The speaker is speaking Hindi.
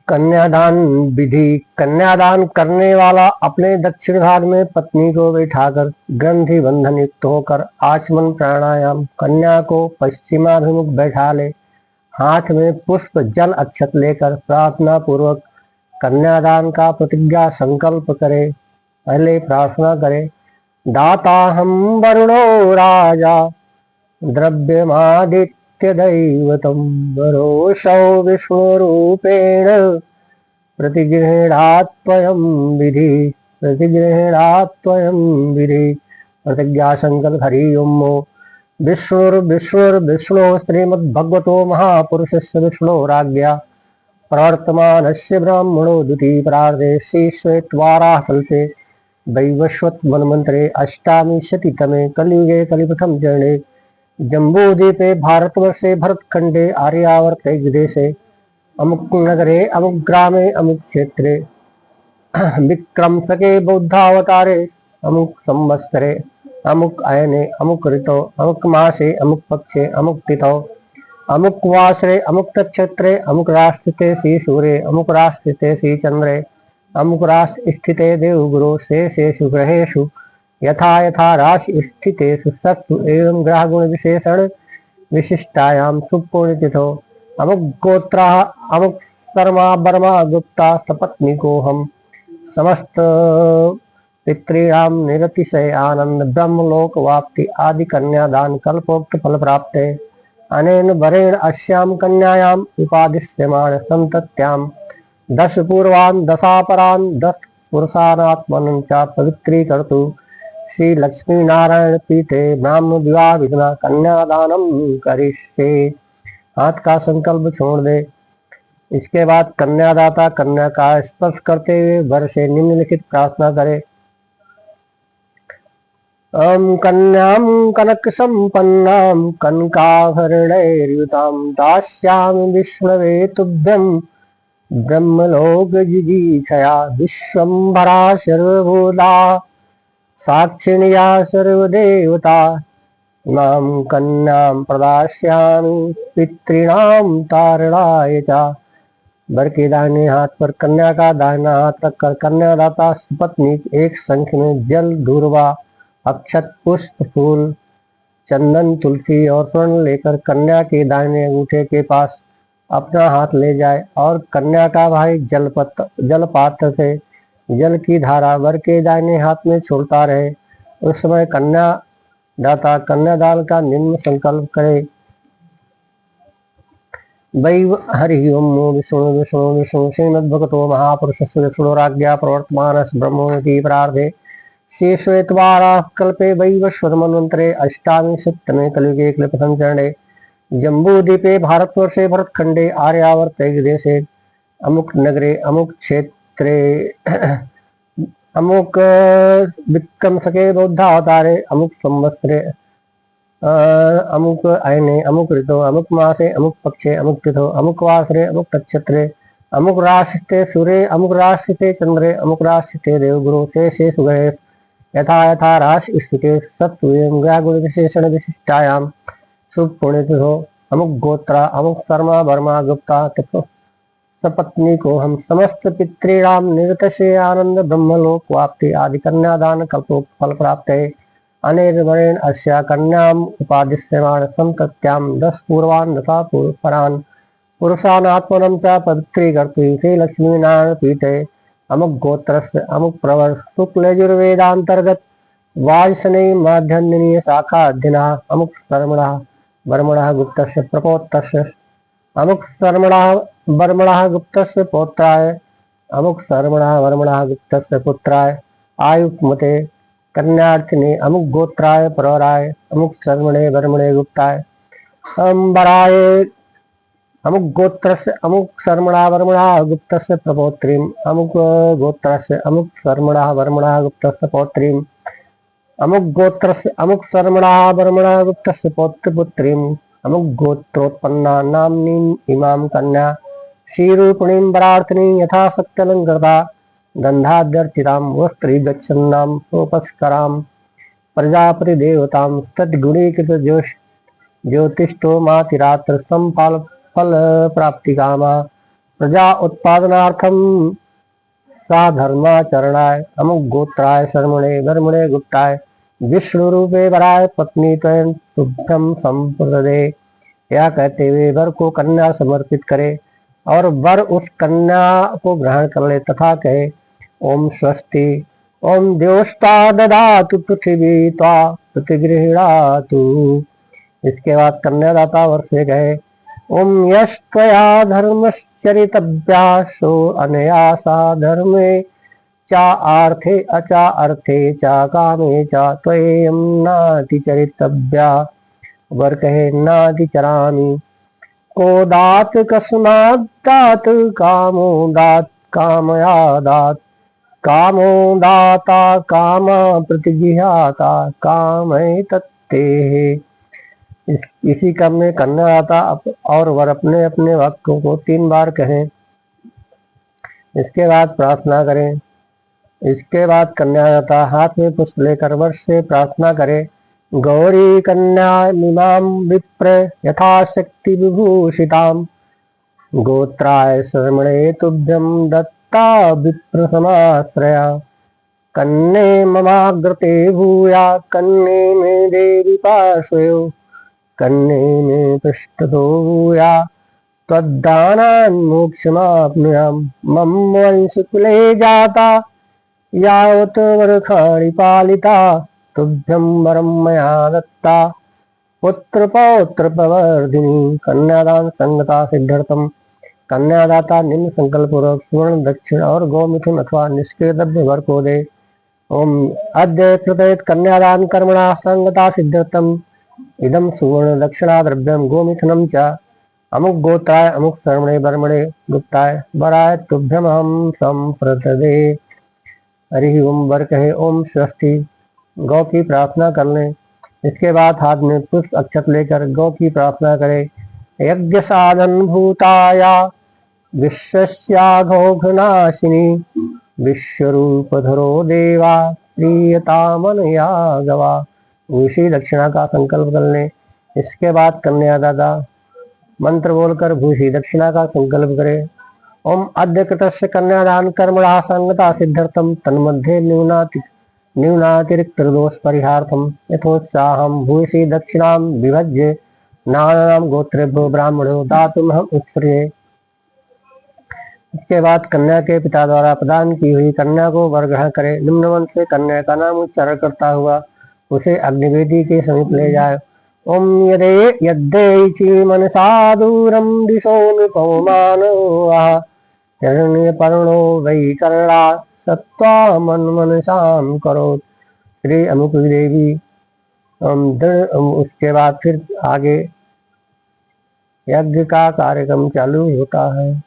कन्यादान विधि। कन्यादान करने वाला अपने दक्षिण भाग में पत्नी को बैठाकर ग्रंथि बंधन युक्त होकर आचमन प्राणायाम, कन्या को पश्चिमाभिमुख बैठा ले, हाथ में पुष्प जल अक्षत लेकर प्रार्थना पूर्वक कन्यादान का प्रतिज्ञा संकल्प करे। पहले प्रार्थना करे, दाता हम वरुणो राजा द्रव्यमादित्यदैवतं वरोषौ विष्णुरूपेण प्रतिगृह्णात्वयं विधि। प्रतिज्ञा संकल्प। हरि ओम। विष्णुर्विष्णुर्विष्णु श्रीमद्भगवतो महापुरुषस्य विष्णोराज्ञा प्रवर्तमानस्य ब्राह्मणो द्वितीय प्रार्धे श्रीश्वेतवाराह कल्पे वैवस्वत वनमंत्रे अष्टामी शतीतमे कलियुगे कलिप्रथम चरणे जम्बूद्वीपे भारतवर्षे भरतखंडे आर्यावर्ते देशे अमुक नगरे अमुक ग्रामे अमुक क्षेत्रे विक्रम सके बौद्धावतारे अमुक संवत्सरे अमुक अयने अमुक ऋतो अमुक मासे अमुक पक्षे अमुक तिथौ अमुक वासरे अमुक नक्षत्रे अमुक राष्ट्रते श्री सूर्ये अमुक राष्ट्रते श्री चंद्रे अमुक राष्ट्र स्थिते देवगुरु शेषेषु ग्रहेषु यथा यथा राशि स्थितेषु सत्सु एवं ग्रह गुण विशेषण विशिष्टायां सुपुण्यतिथौ अमुक गोत्रा अमुक शर्मा बर्मा गुप्ता सपत्नीको हम समस्त पितॄणां निरतिशय आनंद ब्रह्मलोक वाप्ति आदि कन्यादान कल्पोक्त फल प्राप्ते अनेन वरेण अस्यां कन्यायाम् उपादिश्यमाण संतत्यां 10 पूर्वान् 10 परान् 10 पुरुषानात्मनं च पवित्रीकर्तु श्री लक्ष्मी नारायण पीते ब्राह्म विवाह विधना कन्यादानम करिष्ये। हाथ का संकल्प छोड़ दे। इसके बाद कन्यादाता कन्या का स्पर्श करते हुए वर से निम्नलिखित प्रार्थना करे। ओम कन्यां कनक संपन्नां कनकाभरणैर्युतां दास्यामि विष्णवे तुभ्यं ब्रह्मलोक जिगीषया विश्वम्भरा सर्वभूता साक्षिण्या सर्वदेवता नाम कन्यां प्रदास्यामि पितॄणां तारणाय च। वर के दाहिने हाथ पर कन्या का दाहिना हाथ रखकर कन्यादाता पत्नी एक संख्या में जल धूर्वा अक्षत पुष्प फूल चंदन तुलसी और स्वर्ण लेकर कन्या के दाहिने अंगूठे के पास अपना हाथ ले जाए और कन्या का भाई जल पात्र से जल की धारा वर के दाहिने हाथ में छोड़ता रहे। उस समय कन्यादाता कन्यादान का निम्न संकल्प करे। हरि ओम विष्णु विष्णु विष्णु श्रीमद्भगवतो महापुरुषस्य विष्णुराज्ञा प्रवर्तमानस्य ब्रह्मोति प्रार्धे श्रीश्वेतवाराह कल्पे वैवस्वत मन्वन्तरे अष्टामी शतमे कलियुगे कलिप्रथम चरणे जम्बूद्वीपे भारतवर्षे भरतखंडे आर्यावर्ते देशे अमुक नगरे अमुक क्षेत्रे अमुक विक्रम सके बौद्धावतारे अमुक संवत्सरे अमुक अयने अमुक ऋतो अमुक मासे अमुक पक्षे अमुक तिथो अमुक वासरे अमुक नक्षत्रे अमुक राशिते सूर्ये अमुक राशिते चंद्रे अमुक राशिते देवगुरु शेषे सुगहे यथा यथा राशि स्थिते सत्सु एवं ग्रह गुण विशेषण विशिष्टायां शुभ पुण्यतिथो अमुक गोत्रा अमुक शर्मा वर्मा गुप्ता सपत्नी को हम समस्त पितॄणां निरतशय आनंद ब्रह्मलोक वाप्ति आदि कन्यादान कल्पोक्त फल प्राप्त है। अनेन वरेण अस्या कन्याम् उपादिश्यमाण संतत्यां 10 पूर्वान् 10 परान् पुरुषानात्मनं च पवित्रीकर्तुं श्री लक्ष्मी नारायण पीते अमुक गोत्रस्य अमुक प्रवर शुक्ल यजुर्वेदांतर्गत वाजसनेयी माध्यन्दिनीय शाखा अध्ययना अमुक शर्मणः वर्मणः गुप्तस्य प्रपोत्तस्य अमुक शर्मणः वर्मणः गुप्तस्य पौत्राय अमुक शर्मणः वर्मणः गुप्तस्य पुत्राय आयुक्मते कन्यार्थिने अमुक गोत्राय प्रवराय अमुक शर्मणे वर्मणे गुप्ताय अंबराय अमुक गोत्रस्य अमुक शर्मणः वर्मणः गुप्तस्य प्रपौत्रीम् अमुक गोत्रस्य अमुक शर्मणः वर्मणः गुप्तस्य पौत्रीम् अमुक गोत्रस्य अमुक शर्मणः वर्मणः गुप्तस्य पौत्रपुत्रीम् अमुक गोत्रोत्पन्ना नाम्नीम् इमां कन्या श्रीरूपिणीं वरार्थिनीं यथा सत्यलंकृता गंधाद्यर्चितां वस्त्री गच्छन्नां सोपस्करां प्रजापतिदेवतां तद्गुणीकृत ज्योतिष्ठो मातिरात्र संपाल फल प्राप्ति कामा प्रजा उत्पादनार्थम सा धर्माचरणाय अमुक गोत्राय शर्मणे धर्मणे गुप्ताय विष्णु रूपे वराय पत्नी त्वयं तुभ्यम संप्रदे। यह कहते हुए वर को कन्या समर्पित करे और वर उस कन्या को ग्रहण कर ले तथा कहे ओम स्वस्ति ओम द्योष्टा ददातु पृथ्वी त्वा प्रतिगृह्णातु। इसके बाद कन्यादाता वर से कहे ओम यस्त्वया धर्मश्चरितव्यासो अनया सा धर्मे चा आर्थे अचा अर्थे चा कामे चा त्वयं नाति चरितव्या। वर कहे नाति चरामि को दात कस्मात् दात कामो दात कामया दात कामो दाता कामा प्रतिगृह्यता कामय तत्ते। इसी क्रम में कन्यादाता और वर अपने अपने वाक्यों को 3 बार कहें। इसके बाद प्रार्थना करें। इसके बाद कन्यादाता हाथ में पुष्प लेकर वर से प्रार्थना करे गौरी कन्या मिमां विप्र यथाशक्ति विभूषिताम गोत्राय शर्मणे तुभ्यं दत्ता विप्र समाश्रया कन्ये ममाग्रते भूया कन्ये मे देवी पार्श्वयो कन्ये मे पृष्ठतो भूया त्वद्दानान् मोक्षमाप्नुयाम् मम वंशकुले जाता यावत् वर्षाणि पालिता तुभ्यं वरं मया दत्ता पुत्र पौत्र प्रवर्धिनी। कन्यादान संगता सिद्धार्थम। कन्यादाता निम्न संकल्प पूर्वक स्वर्ण दक्षिण और गोमिथुन अथवा निष्क्रिय द्रव्य वर को दे। ओम अद्य कृतेत कन्यादान कर्मणा संगता सिद्धार्थम इदम सुवर्ण दक्षिणा द्रव्यम गोमिथुनम च अमुक गोत्राय अमुक शर्मणे बर्मणे गुप्ताय वराय तुभ्यम हम संप्रदे। हरि ओम। वर कहे ओम स्वस्ति गौ की प्रार्थना कर लें। इसके बाद हाथ में पुष्प अक्षत लेकर गौ की प्रार्थना करे यज्ञ साधन भूताया विश्वस्याघोघनाशिनी विश्वरूपधरो देवा प्रियतामनया गवा। भूषी दक्षिणा का संकल्प कर लें। इसके बाद कन्यादाता मंत्र बोलकर भूषी दक्षिणा का संकल्प करे ओम अद्य कृतस्य कन्यादान कर्मणा संगता सिद्धार्थम तन्मध्ये न्यूनातिरिक्त दोष परिहार्थम यथोत्साहम भूषी दक्षिणां विभज्य नानां गोत्रेभ्यो ब्राह्मणो दातुमहं उत्सर्गे। इसके बाद कन्या के पिता द्वारा प्रदान की हुई कन्या को वर ग्रहण करे। निम्न वंश से कन्या का नाम उच्चारण करता हुआ उसे अग्निवेदी के समीप ले जाए। ओम यद्देचि मनसा दूरम दिशो निपौमानो हिरण्यपर्णो वै कर्णा सत्वा मनसाम करो। श्री अमुक देवी उसके बाद फिर आगे यज्ञ का कार्यक्रम चालू होता है।